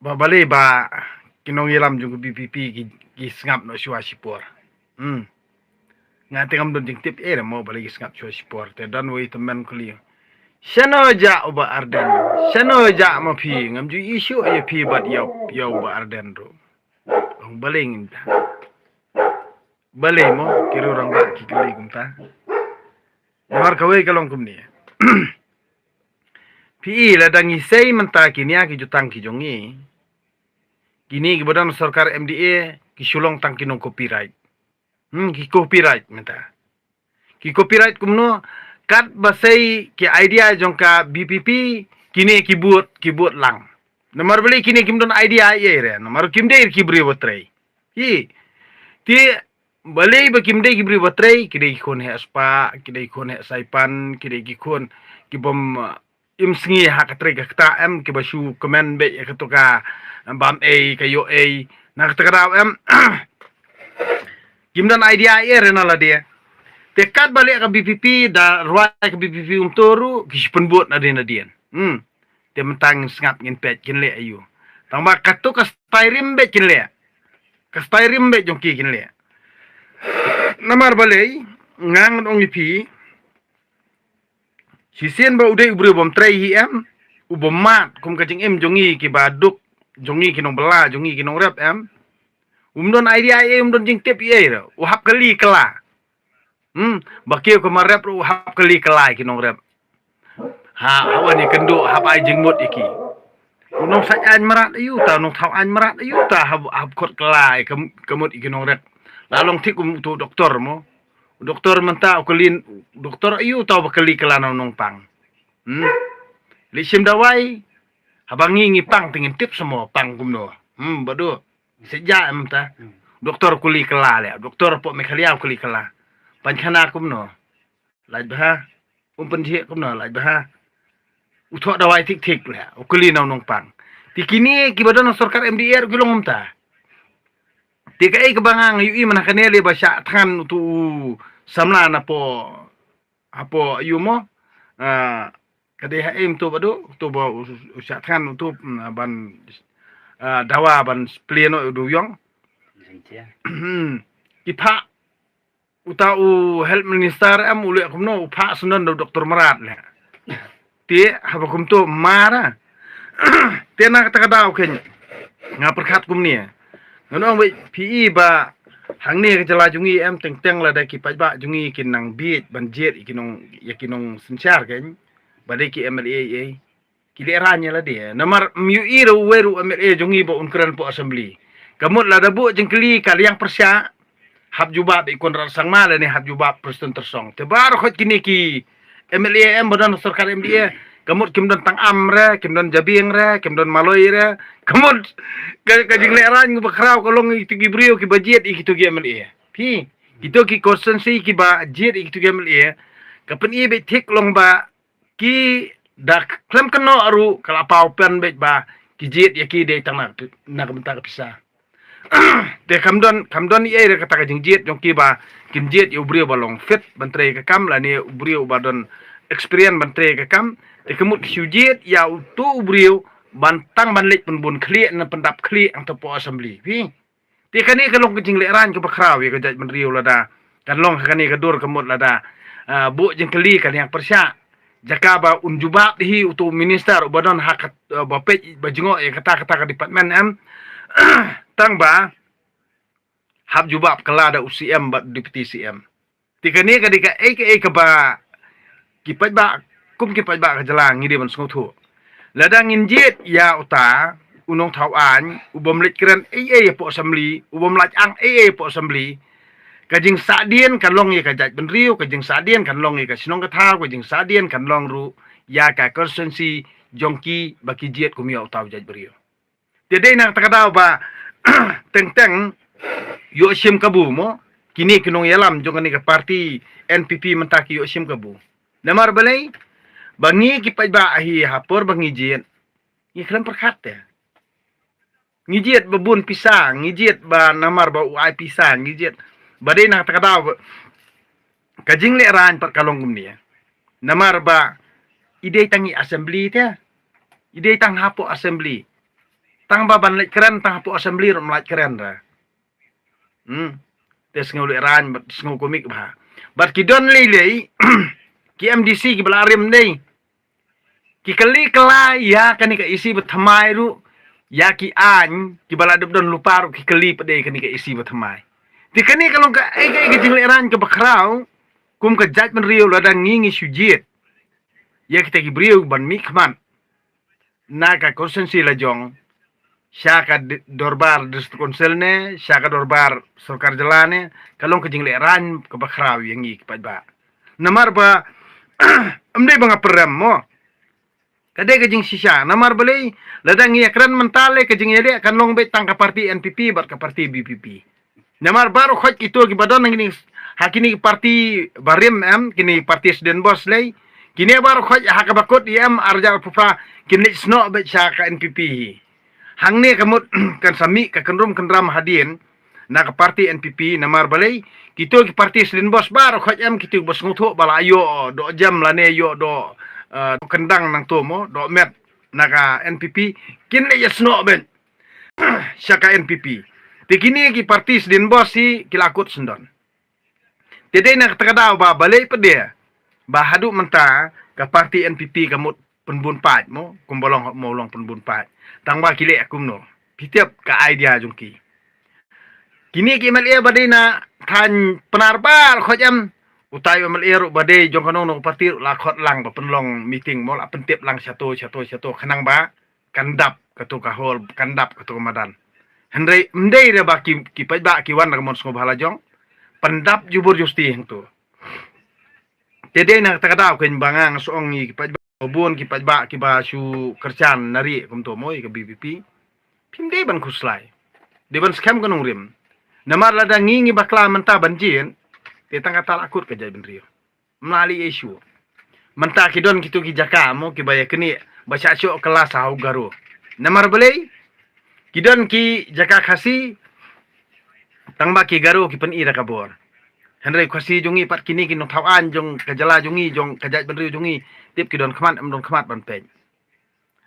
ba bale ba kinong yelam jung BPP ki sngap no shwa sipor. Nga tengam don jing tip era mo bale ki sngap shwa sipor te dan wei temen kuliah. Shano ja uba arden. Shano ja ma phi ngam ju isu ya phi bat ya uba arden ro. Bale nginta. Bale mo kiro rang ba ki kali kumta. Mar kawai kalong kumni. Pi la dangi sei menta kini ki jutang ki jongi. Kini ki badan sarkar MDA ki sulong tang kinong copyright. Ki copyright menta. Ki copyright kumno kat basai ki idea jongka BPP kini kibut lang. Nomor beli kini kim don idea ye re. Nomor kim de ki bri botrei. Hi. Ti beli ba kim de ki bri botrei kidai kon he aspa, kidai kon he saipan, kidai ki kon ki bom im sngi hak tre ka ta em ki basu komen be ka to ka bam a kayo a nak ta em kim don idea ye re na la dia. Tekat balik ke BPP da ruai ke BPP toru kispen buat na din. Dia mentang sengap ngin pet kin le ayu. Tang ba katu ka styrim be kin le. Ka styrim be jongki kin le. Namar balai ngang ong ipi. Sisen ba udai ubri bom trai hi em. Ubom mat kum ka jing em jongi ki baduk jongi kinong bela jongi kinong rep em. Umdon idea em don jing tip ye ra. Uhap kali kela. Bakio ko marep ru hap kali kelai kinong rep. Ha awan ni kendo hap ai jengmut iki. Unong sa an marat ayu ta nong thau an marat ayu ta hap kot kelai kemut iki nong rep. Lalong tik tu doktor mo. Doktor menta ukulin doktor ayu ta bakali kelana nong pang. Li sim dawai habangi ngipang tingin tip semua pang kumno. Bado. Sejak menta. Doktor kuli kela le. Doktor pok mekhalia kuli kela. Panchana kumno laj bah umpen je kumno laj bah uthok dawai tik le ukuli naw nong pang tikini kibadan sarkar MDR gulong umta tikai kebangang yu mana kanele basya than tu samla na po apo yumo KDHM tu badu tu ba usya than tu ban dawa ban pleno duyong kipa utau health minister am ule kumno upa sunan do doktor marat le ti habakum tu mara ti na kata daw ken nga perkhat kumni ngono we PE ba hangni ke jala jungi em teng la da ki pa ba jungi kinang bit banjit ikinong yakinong sensyar ken badai ki MLA ki le ranya la dia namar mu iro weru MLA jungi ba unkran po assembly kamut la dabu jengkeli kaliang persya hab jubab ikon rasang mala ni hab jubab presiden tersong. Tebar khot kini ki MLA em badan sarkar MDA kamut kim don tang amre, kim don jabing re, kim don maloi re. Kamut ka jing leran ngu bakraw kolong itu ki brio ki budget ikitu ki MLA. Pi itu ki konsensi ki budget ikitu ki MLA. Kapan i be tik long ba ki dak klem keno aru kalapau pen be ba ki jet ya ki de tang na kamta ka pisah. Te kamdon ye re kata kajing jet jong kiba kim jet yu brio balong fit bantre ka kam la ni brio badon experience bantre ka kam te kemut siu jet ya tu brio bantang ban lek pun bun kli na pendap kli ang topo assembly pi te kani kalong kajing leran ka bakraw ye ka jaj ban rio lada kan long kani ka dur kemut lada bu jeng kli kan yang persya jakaba unjubab hi utu minister badon hak bapet bajingo ye kata ka department em tang ba hab jubab kala da UCM ba deputy CM tikani kadika ke ba kipat ba kum kipat ba ka jalang ngide ban sngothu ladang injit ya uta unong thawan ubom lit kran po assembly ubom lach ang po assembly kajing sadien kan long ye ka jaj ben riu kajing sadien kan long ye ka sinong ka tha kajing sadien kan long ru ya ka constituency jongki baki jet kumia uta jaj beriu jadi nang takadaw ba teng yo sim kabu mo kini kinong yalam jong ni ka parti NPP mentaki yo sim kabu namar balai bangi ki pa ba hi hapor bangi jet iklan perkat ya ngijet babun pisang ngijet ba namar ba uai pisang ngijet badai nang takadaw kajing le ran per kalong gumni namar ba ide tangi assembly ta ide tang hapo assembly tang baban lek keren tang pu assembly rom lek keren ra tes ngau lek ran bat ngau komik ba bat ki don lei ki MDC ki belarim nei ki kali kala ya kan ka isi bethamai ru ya ki an ki bala don lupa ru ki kali pede kan ka isi bethamai ti kani kalau ka ai jing lek ran ke bakrau kum ka jaj men riu ladang ngingi sujiet ya kita ki beriu ban mikman naga konsensi la jong syaka dorbar distrik konselne syaka dorbar sarkar jelane kalong kejing le ran ke bakraw yang ngi ba namar ba amdai banga peram mo kade kejing sisa namar beli ladang ngi ekran mentale kejing yede kan long be tangka parti NPP bar ka parti BPP namar baru khoj itu ki badon ngini hakini parti barim kini parti sden bos lei kini baru khoj hakabakot arja pupa kini sno be syaka NPP hangne kamut kan sami ka kendrum kendram hadin na ka parti NPP namar balai kito ki parti sden bos baru khoj kito bos ngutho bala ayo do jam lane yo do kendang nang tomo do met na ka NPP kini sno ben syaka NPP tikini ki parti sden bos si kilakut sendon tede nak terkadau ba balai pede ba hadu menta ka parti NPP kamut penbun pat mo kumbolong molong penbun pat tangwa kile akum no pitiap ka idea jungki kini ki malia badina than penarbar khojam utai malia ru badai jong kanong no parti la khot lang ba penlong meeting mo la pentip lang satu khanang ba kandap katu ka hol kandap katu madan hendai mdei re ba ki pai ba ki wan ramon sko bhala jong pendap jubur justi hang tu tede nak takadau ken bangang soong ki pai bun ki pajba ki ba su kerjan nari kum to moi ke BPP pimde ban khuslai de ban scam kanung rim namar lada ngingi bakla menta banjin te tang kata akut ke jai benrio mlali isu menta ki don kitu ki jaka mo ki baya keni baca syok kelas hau garu namar belai ki don ki jaka khasi tangba ki garu ki pen ira kabor Henry khasi jungi pat kini ki no thawan jong kajala jungi jong kajai benrio jungi tip ki don khamat ban pen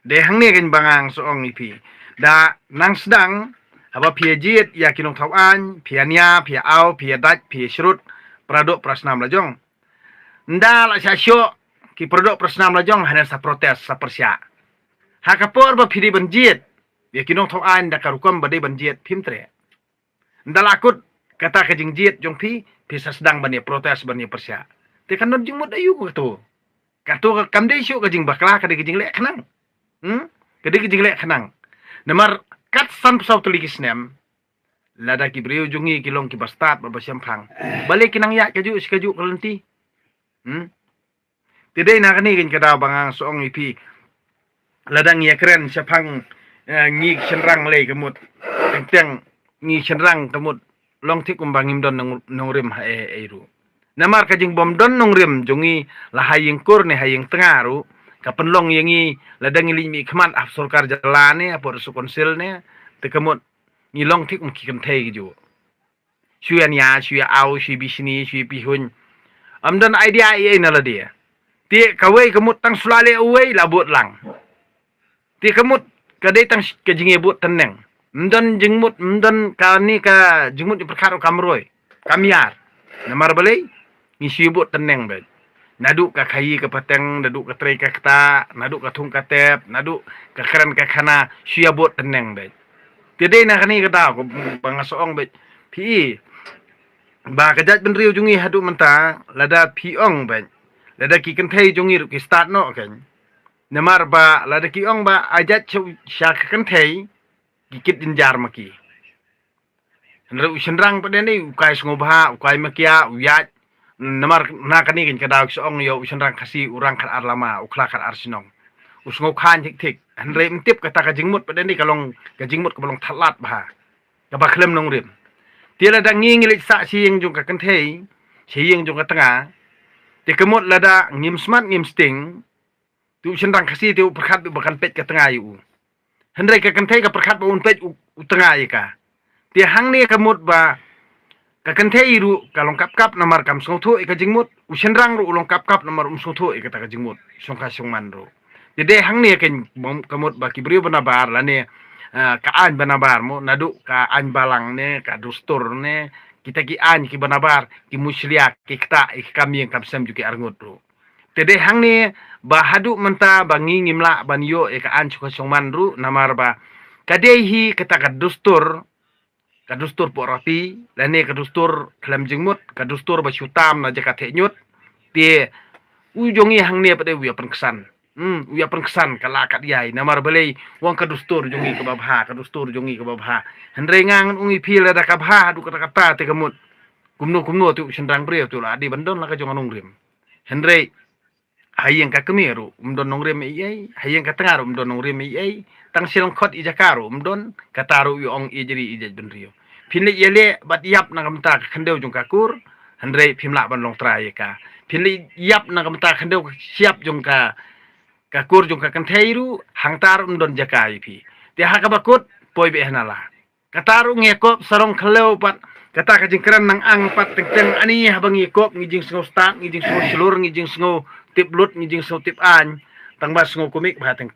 de hang ne gen bangang soong ipi da nang sedang apa pia jit ya kinong thawan pia nia pia au pia dat pia shrut pradok prasnam lajong nda la sya syo ki pradok prasnam lajong hana sa protes sa persya hakapor ba phiri banjit ya kinong thawan da karukom bade banjit phimtre nda lakut kata kajing jit jong pi sa sedang bani protes bani persya te kanon jingmut ayu ko to kato kamde syu kajing bakla kade kajing lek khanang kade kajing lek khanang namar kat san pesau tulikis nem lada ki brio jungi kilong ki bastat ba syamphang balik kinang ya kaju sikaju kalenti tidai na kani kin kada bangang soong ipi ladang ya keren syamphang ngi senrang le kemut teng ngi senrang kemut long tik umbangim don nongrim eru namar kajing bom don nongrim jungi lahaying kur ne haying tengaru kapenlong yangi ladang ilimi khman af sarkar jalane apor su konsil ne tekemut ngilong tik kikem thei ju syuan ya syua au syi bisni syi pihun amdan idea ai na la dia ti kawai kemut tang sulale uwei labut lang ti kemut kadai tang kajing ebut teneng mdan jingmut mdan kani ka jingmut perkara kamroi kamiar namar balai ngisi bot teneng be naduk ka khayi ka pateng naduk ka trei ka kata naduk ka thung ka tep naduk ka keren ka khana sia bot teneng be tede na kani kata ko bangasoong be pi ba kajat benriu jungi hadu menta lada piong be lada ki kenthei jungi ru ki start no ken namar ba lada ki ong ba ajat sya ka kenthei kikit dinjar maki nru senrang padene ukai ngobha ukai makia uyat namar na kani kin kada soong yo senrang kasi urang khat arlama ukla khat arsinong usngo khan tik tik andre mtip kata ka jingmut padene kalong ka jingmut kalong thalat bha ka ba khlem nong rim tiala da ngilik sa sieng jung ka kanthei sieng jung ka tanga te kemut lada ngim smart ngim sting tu senrang kasi tu perkhat bakan pet ka tanga yu hendrai ka kanthei ka perkhat ba un pet tanga ka ti hang ne kemut ba ka kanthei ru kalong kap namar kam songtho ka jingmut usenrang ru ulong kap namar songtho ka ta ka jingmut songka songman ru dede hang ne ken kemut ba kibrio bana bar la ne kaan banabar mo nadu kaan balang ne ka dustur ne kita ki an ki banabar ki musliak ki kta kami yang kapsam juga arngut ru tede hang ni bahadu menta bangi ngimla banyo e ka an chuka songman ru namar ba kadehi kata ka dustur po roti lane ka dustur kelam jengmut ka dustur ba syutam na jaka nyut tie ujongi hang ni pada wi apan kesan wi apan kesan kala kat yai namar balai wong ka dustur jongi ka babha ka dustur jongi ka babha hendre ngang ungi pil ada ka bha du kata kata te kamut kumno tu sendang bre tu la di bandon la ka jong anung rim hendre hayeng ka kemiru umdon nong rim iyai hayeng ka tengaru umdon nong rim iyai tang silong khot ijakaru umdon kataru yu ong ijeri ijaj benrio pinle yele bat yap na kamta khendeu jong kakur hendre pimla ban long trai ka pinle yap na kamta khendeu siap jong ka kakur jong ka kantheiru hangtar umdon jakai pi ti haka bakut poi be hanala kataru ngekop sarong khleu pat kata ka jingkran nang ang pat teng ani habang ngekop ngijing sngo stak ngijing sngo slur ngijing sngo tip lut ngijing sngo tip an tang bas sngo komik ba teng